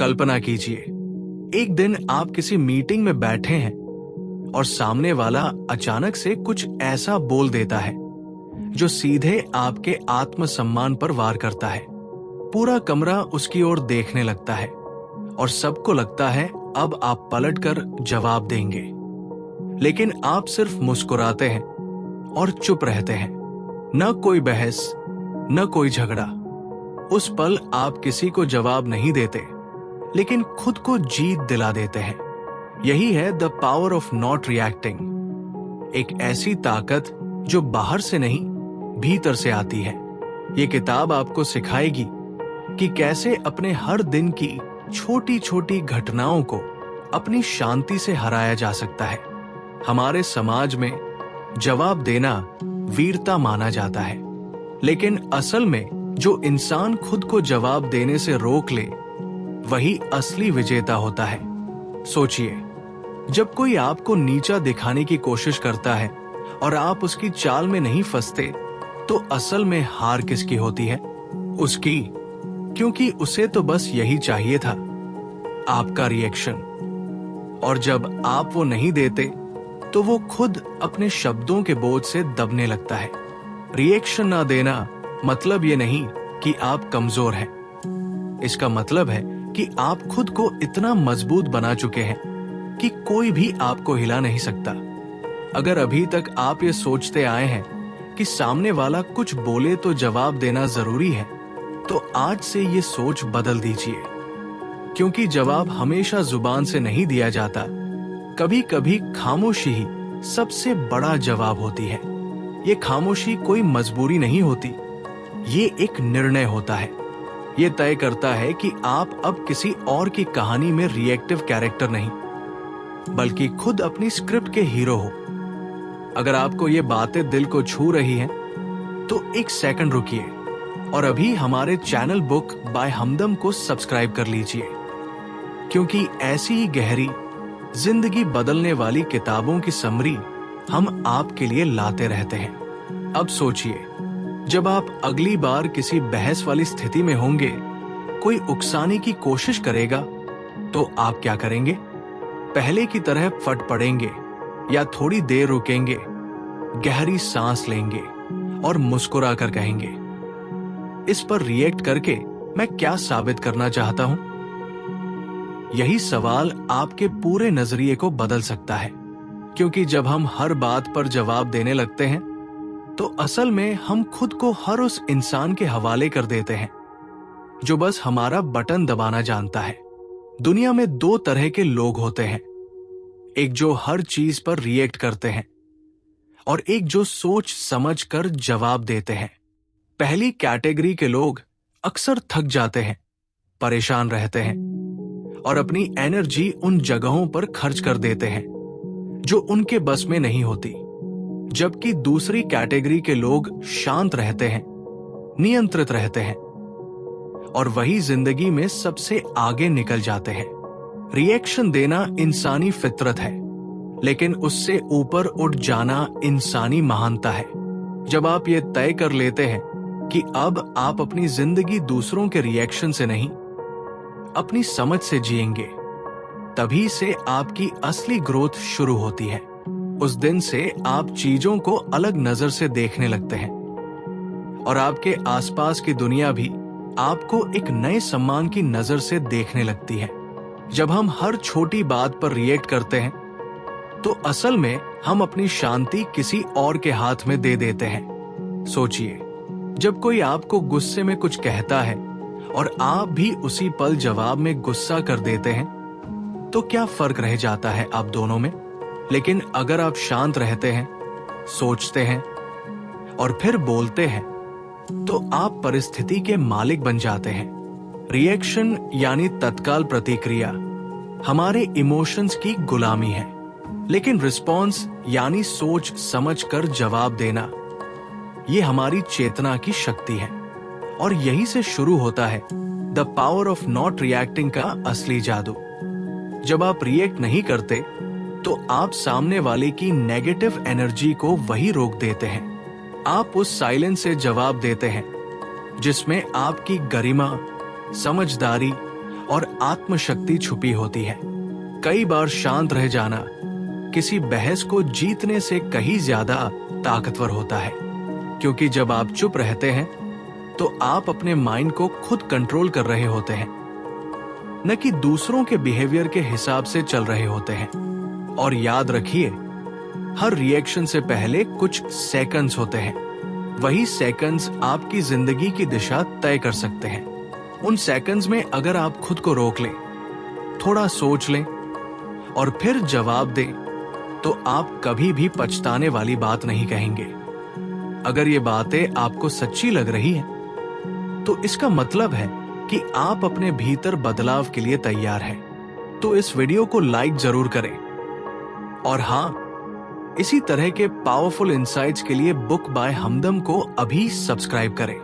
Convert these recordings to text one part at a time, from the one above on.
कल्पना कीजिए, एक दिन आप किसी मीटिंग में बैठे हैं और सामने वाला अचानक से कुछ ऐसा बोल देता है जो सीधे आपके आत्मसम्मान पर वार करता है। पूरा कमरा उसकी ओर देखने लगता है और सबको लगता है अब आप पलटकर जवाब देंगे, लेकिन आप सिर्फ मुस्कुराते हैं और चुप रहते हैं। न कोई बहस, न कोई झगड़ा। उस पल आप किसी को जवाब नहीं देते, लेकिन खुद को जीत दिला देते हैं। यही है the power of not reacting, एक ऐसी ताकत जो बाहर से नहीं भीतर से आती है। ये किताब आपको सिखाएगी कि कैसे अपने हर दिन की छोटी छोटी घटनाओं को अपनी शांति से हराया जा सकता है। हमारे समाज में जवाब देना वीरता माना जाता है, लेकिन असल में जो इंसान खुद को जवाब देने से रोक ले वही असली विजेता होता है। सोचिए, जब कोई आपको नीचा दिखाने की कोशिश करता है और आप उसकी चाल में नहीं फंसते, तो असल में हार किसकी होती है? उसकी, क्योंकि उसे तो बस यही चाहिए था, आपका रिएक्शन। और जब आप वो नहीं देते तो वो खुद अपने शब्दों के बोझ से दबने लगता है। रिएक्शन ना देना मतलब ये नहीं कि आप कमजोर हैं। इसका मतलब है कि आप खुद को इतना मजबूत बना चुके हैं कि कोई भी आपको हिला नहीं सकता। अगर अभी तक आप ये सोचते आए हैं कि सामने वाला कुछ बोले तो जवाब देना जरूरी है, तो आज से ये सोच बदल दीजिए, क्योंकि जवाब हमेशा जुबान से नहीं दिया जाता। कभी कभी खामोशी ही सबसे बड़ा जवाब होती है। ये खामोशी कोई मजबूरी नहीं होती, ये एक निर्णय होता है। ये तय करता है कि आप अब किसी और की कहानी में रिएक्टिव कैरेक्टर नहीं, बल्कि खुद अपनी स्क्रिप्ट के हीरो हो। अगर आपको ये बातें दिल को छू रही हैं, तो एक सेकंड रुकिए और अभी हमारे चैनल बुक बाय हमदम को सब्सक्राइब कर लीजिए, क्योंकि ऐसी ही गहरी, जिंदगी बदलने वाली किताबों की समरी हम आपके लिए लाते रहते हैं। अब सोचिए, जब आप अगली बार किसी बहस वाली स्थिति में होंगे, कोई उकसाने की कोशिश करेगा, तो आप क्या करेंगे? पहले की तरह फट पड़ेंगे या थोड़ी देर रुकेंगे, गहरी सांस लेंगे और मुस्कुरा कर कहेंगे, इस पर रिएक्ट करके मैं क्या साबित करना चाहता हूं? यही सवाल आपके पूरे नजरिए को बदल सकता है, क्योंकि जब हम हर बात पर जवाब देने लगते हैं, तो असल में हम खुद को हर उस इंसान के हवाले कर देते हैं जो बस हमारा बटन दबाना जानता है। दुनिया में दो तरह के लोग होते हैं, एक जो हर चीज पर रिएक्ट करते हैं और एक जो सोच समझ कर जवाब देते हैं। पहली कैटेगरी के लोग अक्सर थक जाते हैं, परेशान रहते हैं और अपनी एनर्जी उन जगहों पर खर्च कर देते हैं जो उनके बस में नहीं होती, जबकि दूसरी कैटेगरी के लोग शांत रहते हैं, नियंत्रित रहते हैं और वही जिंदगी में सबसे आगे निकल जाते हैं। रिएक्शन देना इंसानी फितरत है, लेकिन उससे ऊपर उठ जाना इंसानी महानता है। जब आप ये तय कर लेते हैं कि अब आप अपनी जिंदगी दूसरों के रिएक्शन से नहीं, अपनी समझ से जिएंगे, तभी से आपकी असली ग्रोथ शुरू होती है। उस दिन से आप चीजों को अलग नजर से देखने लगते हैं और आपके आसपास की दुनिया भी आपको एक नए सम्मान की नजर से देखने लगती है। जब हम हर छोटी बात पर रिएक्ट करते हैं, तो असल में हम अपनी शांति किसी और के हाथ में दे देते हैं। सोचिए, जब कोई आपको गुस्से में कुछ कहता है और आप भी उसी पल जवाब में गुस्सा कर देते हैं, तो क्या फर्क रह जाता है आप दोनों में? लेकिन अगर आप शांत रहते हैं, सोचते हैं और फिर बोलते हैं, तो आप परिस्थिति के मालिक बन जाते हैं। रिएक्शन यानी तत्काल प्रतिक्रिया हमारे इमोशंस की गुलामी है, लेकिन रिस्पॉन्स यानी सोच समझकर जवाब देना, ये हमारी चेतना की शक्ति है। और यही से शुरू होता है the power of not reacting का असली जादू। जब आप रिएक्ट नहीं करते, तो आप सामने वाले की नेगेटिव एनर्जी को वही रोक देते हैं। आप उस साइलेंस से जवाब देते हैं जिसमें आपकी गरिमा, समझदारी और आत्मशक्ति छुपी होती है। कई बार शांत रह जाना किसी बहस को जीतने से कहीं ज्यादा ताकतवर होता है, क्योंकि जब आप चुप रहते हैं तो आप अपने माइंड को खुद कंट्रोल कर रहे होते हैं, न कि दूसरों के बिहेवियर के हिसाब से चल रहे होते हैं। और याद रखिए, हर रिएक्शन से पहले कुछ सेकंड्स होते हैं। वही सेकंड्स आपकी जिंदगी की दिशा तय कर सकते हैं। उन सेकंड्स में अगर आप खुद को रोक लें, थोड़ा सोच लें और फिर जवाब दें, तो आप कभी भी पछताने वाली बात नहीं कहेंगे। अगर ये बातें आपको सच्ची लग रही हैं, तो इसका मतलब है कि आप अपने भीतर बदलाव के लिए तैयार हैं। तो इस वीडियो को लाइक जरूर करें। और हाँ, इसी तरह के पावरफुल इंसाइट्स के लिए बुक बाय हमदम को अभी सब्सक्राइब करें,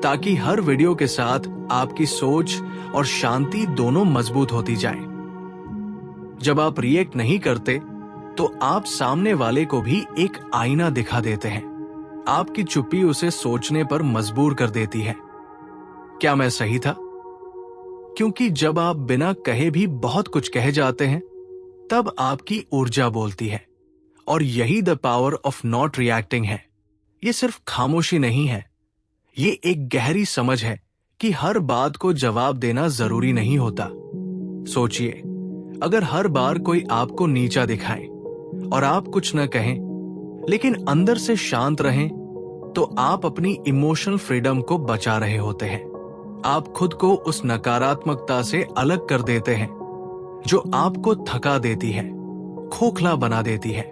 ताकि हर वीडियो के साथ आपकी सोच और शांति दोनों मजबूत होती जाए। जब आप रिएक्ट नहीं करते, तो आप सामने वाले को भी एक आईना दिखा देते हैं। आपकी चुप्पी उसे सोचने पर मजबूर कर देती है, क्या मैं सही था? क्योंकि जब आप बिना कहे भी बहुत कुछ कह जाते हैं, तब आपकी ऊर्जा बोलती है। और यही the power of not reacting है। ये सिर्फ खामोशी नहीं है, ये एक गहरी समझ है कि हर बात को जवाब देना जरूरी नहीं होता। सोचिए, अगर हर बार कोई आपको नीचा दिखाए और आप कुछ न कहें, लेकिन अंदर से शांत रहें, तो आप अपनी इमोशनल फ्रीडम को बचा रहे होते हैं। आप खुद को उस नकारात्मकता से अलग कर देते हैं जो आपको थका देती है, खोखला बना देती है।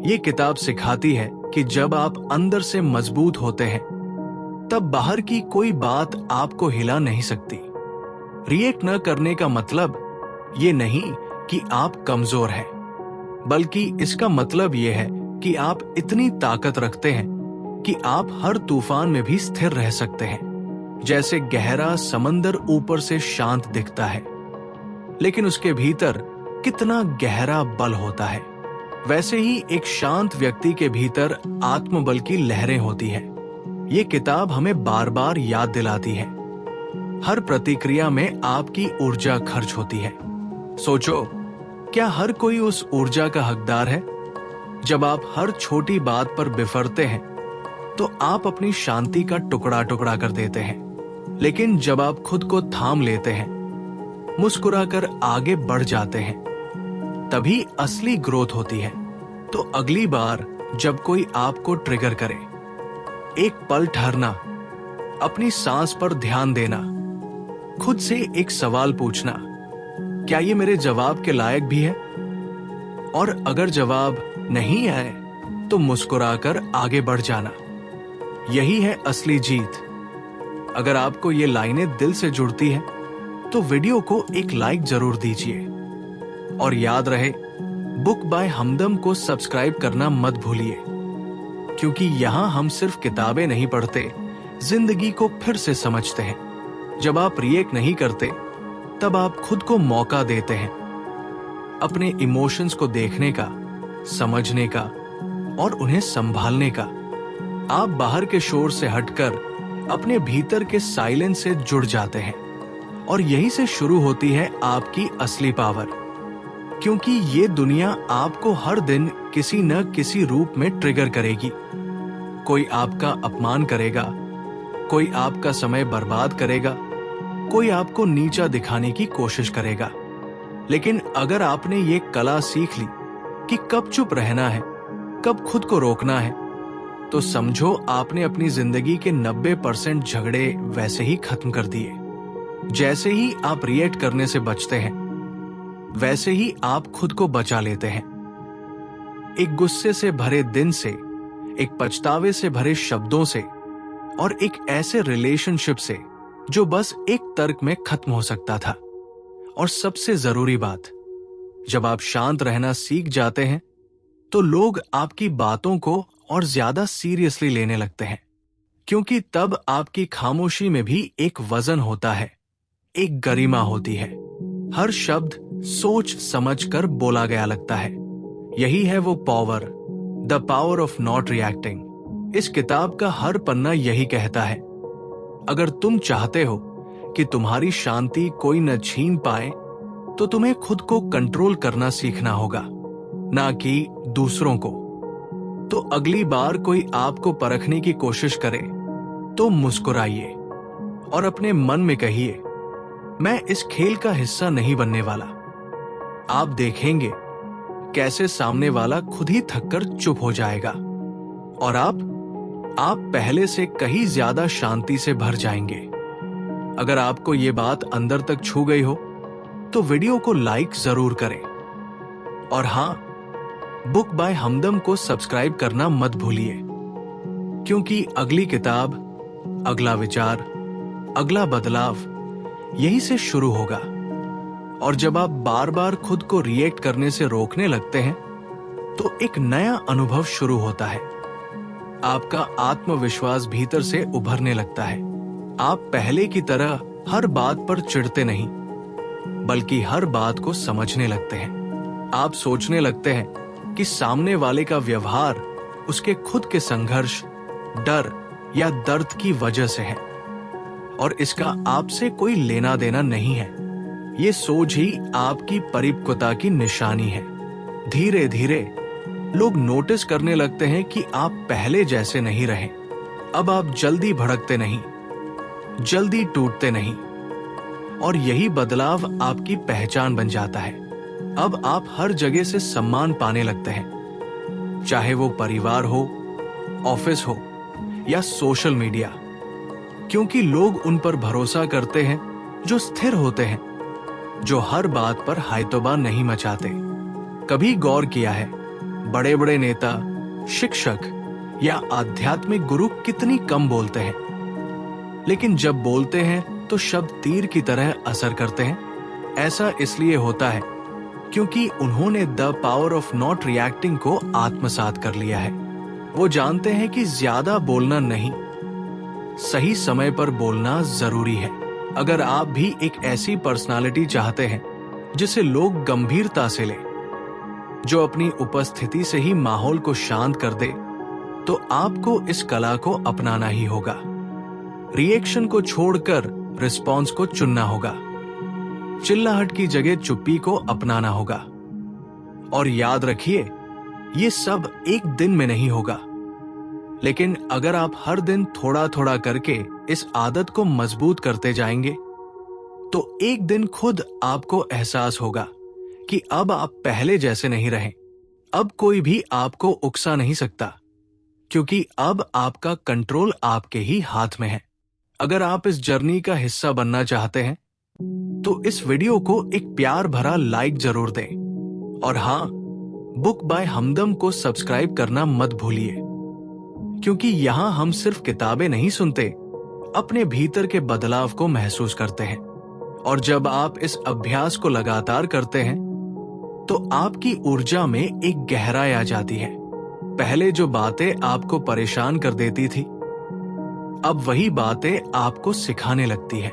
ये किताब सिखाती है कि जब आप अंदर से मजबूत होते हैं, तब बाहर की कोई बात आपको हिला नहीं सकती। रिएक्ट न करने का मतलब ये नहीं कि आप कमजोर हैं, बल्कि इसका मतलब ये है कि आप इतनी ताकत रखते हैं कि आप हर तूफान में भी स्थिर रह सकते हैं। जैसे गहरा समंदर ऊपर से शांत दिखता है, लेकिन उसके भीतर कितना गहरा बल होता है, वैसे ही एक शांत व्यक्ति के भीतर आत्मबल की लहरें होती है। ये किताब हमें बार बार याद दिलाती है, हर प्रतिक्रिया में आपकी ऊर्जा खर्च होती है। सोचो, क्या हर कोई उस ऊर्जा का हकदार है? जब आप हर छोटी बात पर बिफरते हैं, तो आप अपनी शांति का टुकड़ा टुकड़ा कर देते हैं। लेकिन जब आप खुद को थाम लेते हैं, मुस्कुराकर आगे बढ़ जाते हैं, तभी असली ग्रोथ होती है। तो अगली बार जब कोई आपको ट्रिगर करे, एक पल ठहरना, अपनी सांस पर ध्यान देना, खुद से एक सवाल पूछना, क्या ये मेरे जवाब के लायक भी है? और अगर जवाब नहीं आए, तो मुस्कुराकर आगे बढ़ जाना। यही है असली जीत। अगर आपको ये लाइनें दिल से जुड़ती हैं, तो वीडियो को एक लाइक जरूर दीजिए। और याद रहे, बुक बाय हमदम को सब्सक्राइब करना मत भूलिए, क्योंकि यहाँ हम सिर्फ किताबें नहीं पढ़ते, जिंदगी को फिर से समझते हैं। जब आप रिएक्ट नहीं करते, तब आप खुद को मौका देते हैं अपने इमोशंस को देखने का, समझने का और उन्हें संभालने का। आप बाहर के शोर से हटकर अपने भीतर के साइलेंस से जुड़ जाते हैं, और यहीं से शुरू होती है आपकी असली पावर। क्योंकि ये दुनिया आपको हर दिन किसी न किसी रूप में ट्रिगर करेगी। कोई आपका अपमान करेगा, कोई आपका समय बर्बाद करेगा, कोई आपको नीचा दिखाने की कोशिश करेगा। लेकिन अगर आपने ये कला सीख ली कि कब चुप रहना है, कब खुद को रोकना है, तो समझो आपने अपनी जिंदगी के 90% झगड़े वैसे ही खत्म कर दिए। जैसे ही आप रिएक्ट करने से बचते हैं, वैसे ही आप खुद को बचा लेते हैं। एक गुस्से से भरे दिन से, एक पछतावे से भरे शब्दों से, और एक ऐसे रिलेशनशिप से जो बस एक तर्क में खत्म हो सकता था। और सबसे जरूरी बात, जब आप शांत रहना सीख जाते हैं, तो लोग आपकी बातों को और ज्यादा सीरियसली लेने लगते हैं, क्योंकि तब आपकी खामोशी में भी एक वजन होता है, एक गरिमा होती है। हर शब्द सोच समझ कर बोला गया लगता है। यही है वो power, the power of not reacting. इस किताब का हर पन्ना यही कहता है, अगर तुम चाहते हो कि तुम्हारी शांति कोई न छीन पाए, तो तुम्हें खुद को कंट्रोल करना सीखना होगा, ना कि दूसरों को। तो अगली बार कोई आपको परखने की कोशिश करे तो मुस्कुराइए और अपने मन में कहिए, मैं इस खेल का हिस्सा नहीं बनने वाला। आप देखेंगे कैसे सामने वाला खुद ही थककर चुप हो जाएगा और आप पहले से कहीं ज्यादा शांति से भर जाएंगे। अगर आपको ये बात अंदर तक छू गई हो तो वीडियो को लाइक जरूर करें। और हां, बुक बाय हमदम को सब्सक्राइब करना मत भूलिए, क्योंकि अगली किताब, अगला विचार, अगला बदलाव यहीं से शुरू होगा। और जब आप बार बार खुद को रिएक्ट करने से रोकने लगते हैं तो एक नया अनुभव शुरू होता है। आपका आत्मविश्वास भीतर से उभरने लगता है। आप पहले की तरह हर बात पर चिढ़ते नहीं, बल्कि हर बात को समझने लगते हैं। आप सोचने लगते हैं कि सामने वाले का व्यवहार उसके खुद के संघर्ष, डर या दर्द की वजह से है और इसका आपसे कोई लेना देना नहीं है। ये सोच ही आपकी परिपक्वता की निशानी है। धीरे धीरे लोग नोटिस करने लगते हैं कि आप पहले जैसे नहीं रहे। अब आप जल्दी भड़कते नहीं, जल्दी टूटते नहीं, और यही बदलाव आपकी पहचान बन जाता है। अब आप हर जगह से सम्मान पाने लगते हैं, चाहे वो परिवार हो, ऑफिस हो या सोशल मीडिया, क्योंकि लोग उन पर भरोसा करते हैं जो स्थिर होते हैं, जो हर बात पर हायतोबा नहीं मचाते। कभी गौर किया है, बड़े बड़े नेता, शिक्षक या आध्यात्मिक गुरु कितनी कम बोलते हैं, लेकिन जब बोलते हैं तो शब्द तीर की तरह असर करते हैं। ऐसा इसलिए होता है क्योंकि उन्होंने the power of not reacting को आत्मसात कर लिया है। वो जानते हैं कि ज्यादा बोलना नहीं, सही समय पर बोलना जरूरी है। अगर आप भी एक ऐसी पर्सनालिटी चाहते हैं जिसे लोग गंभीरता से ले, जो अपनी उपस्थिति से ही माहौल को शांत कर दे, तो आपको इस कला को अपनाना ही होगा। रिएक्शन को छोड़कर रिस्पॉन्स को चुनना होगा। चिल्लाहट की जगह चुप्पी को अपनाना होगा। और याद रखिए, ये सब एक दिन में नहीं होगा, लेकिन अगर आप हर दिन थोड़ा थोड़ा करके इस आदत को मजबूत करते जाएंगे, तो एक दिन खुद आपको एहसास होगा कि अब आप पहले जैसे नहीं रहे। अब कोई भी आपको उकसा नहीं सकता, क्योंकि अब आपका कंट्रोल आपके ही हाथ में है। अगर आप इस जर्नी का हिस्सा बनना चाहते हैं तो इस वीडियो को एक प्यार भरा लाइक जरूर दें। और हां, बुक बाय हमदम को सब्सक्राइब करना मत भूलिए, क्योंकि यहां हम सिर्फ किताबें नहीं सुनते, अपने भीतर के बदलाव को महसूस करते हैं। और जब आप इस अभ्यास को लगातार करते हैं तो आपकी ऊर्जा में एक गहराई आ जाती है। पहले जो बातें आपको परेशान कर देती थी, अब वही बातें आपको सिखाने लगती है।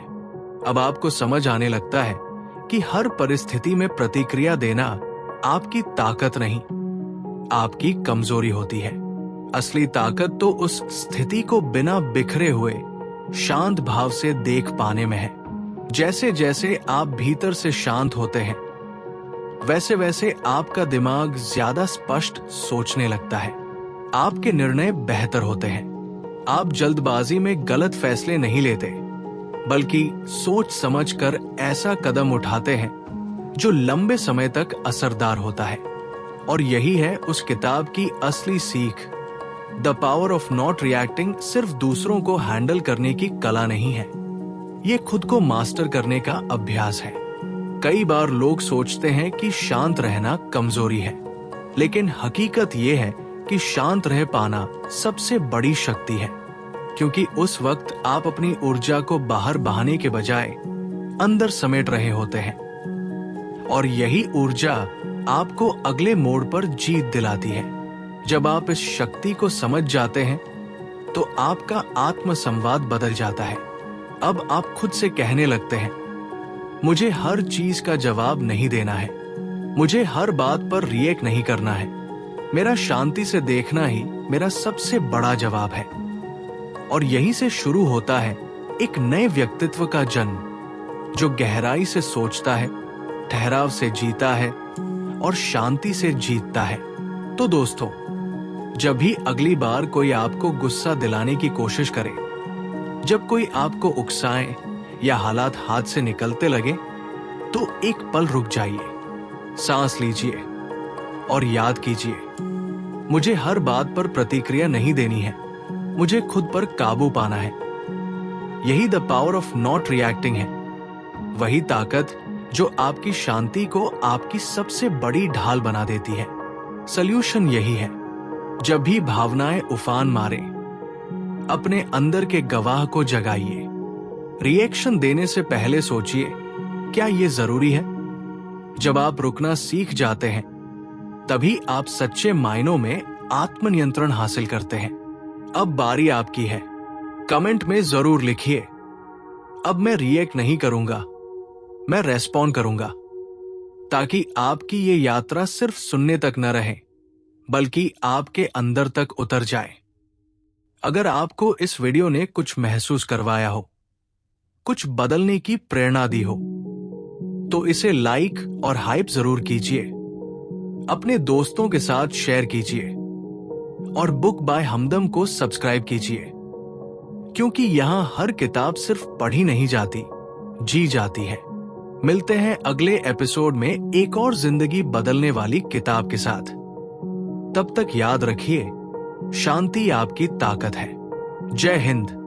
अब आपको समझ आने लगता है कि हर परिस्थिति में प्रतिक्रिया देना आपकी ताकत नहीं, आपकी कमजोरी होती है। असली ताकत तो उस स्थिति को बिना बिखरे हुए शांत भाव से देख पाने में है। जैसे जैसे आप भीतर से शांत होते हैं, वैसे वैसे आपका दिमाग ज्यादा स्पष्ट सोचने लगता है। आपके निर्णय बेहतर होते हैं। आप जल्दबाजी में गलत फैसले नहीं लेते, बल्कि सोच समझकर ऐसा कदम उठाते हैं जो लंबे समय तक असरदार होता है। और यही है उस किताब की असली सीख। The power of not reacting सिर्फ दूसरों को हैंडल करने की कला नहीं है, ये खुद को मास्टर करने का अभ्यास है। कई बार लोग सोचते हैं कि शांत रहना कमजोरी है, लेकिन हकीकत ये है कि शांत रह पाना सबसे बड़ी शक्ति है, क्योंकि उस वक्त आप अपनी ऊर्जा को बाहर बहाने के बजाय अंदर समेट रहे होते हैं। और यही ऊर्जा आपको अगले मोड़ पर जीत दिलाती है। जब आप इस शक्ति को समझ जाते हैं तो आपका आत्म संवाद बदल जाता है। अब आप खुद से कहने लगते हैं, मुझे हर चीज का जवाब नहीं देना है, मुझे हर बात पर रिएक्ट नहीं करना है, मेरा शांति से देखना ही मेरा सबसे बड़ा जवाब है। और यहीं से शुरू होता है एक नए व्यक्तित्व का जन्म, जो गहराई से सोचता है, ठहराव से जीता है और शांति से जीतता है। तो दोस्तों, जब भी अगली बार कोई आपको गुस्सा दिलाने की कोशिश करे, जब कोई आपको उकसाए या हालात हाथ से निकलते लगे, तो एक पल रुक जाइए, सांस लीजिए और याद कीजिए, मुझे हर बात पर प्रतिक्रिया नहीं देनी है, मुझे खुद पर काबू पाना है। यही the power of not reacting है, वही ताकत जो आपकी शांति को आपकी सबसे बड़ी ढाल बना देती है। सल्यूशन यही है, जब भी भावनाएं उफान मारे, अपने अंदर के गवाह को जगाइए। रिएक्शन देने से पहले सोचिए, क्या यह जरूरी है? जब आप रुकना सीख जाते हैं, तभी आप सच्चे मायनों में आत्मनियंत्रण हासिल करते हैं। अब बारी आपकी है। कमेंट में जरूर लिखिए, अब मैं रिएक्ट नहीं करूंगा, मैं रेस्पॉन्ड करूंगा, ताकि आपकी ये यात्रा सिर्फ सुनने तक न रहे, बल्कि आपके अंदर तक उतर जाए। अगर आपको इस वीडियो ने कुछ महसूस करवाया हो, कुछ बदलने की प्रेरणा दी हो, तो इसे लाइक और हाइप जरूर कीजिए, अपने दोस्तों के साथ शेयर कीजिए और बुक बाय हमदम को सब्सक्राइब कीजिए, क्योंकि यहां हर किताब सिर्फ पढ़ी नहीं जाती, जी जाती है। मिलते हैं अगले एपिसोड में एक और जिंदगी बदलने वाली किताब के साथ। तब तक याद रखिए, शांति आपकी ताकत है। जय हिंद।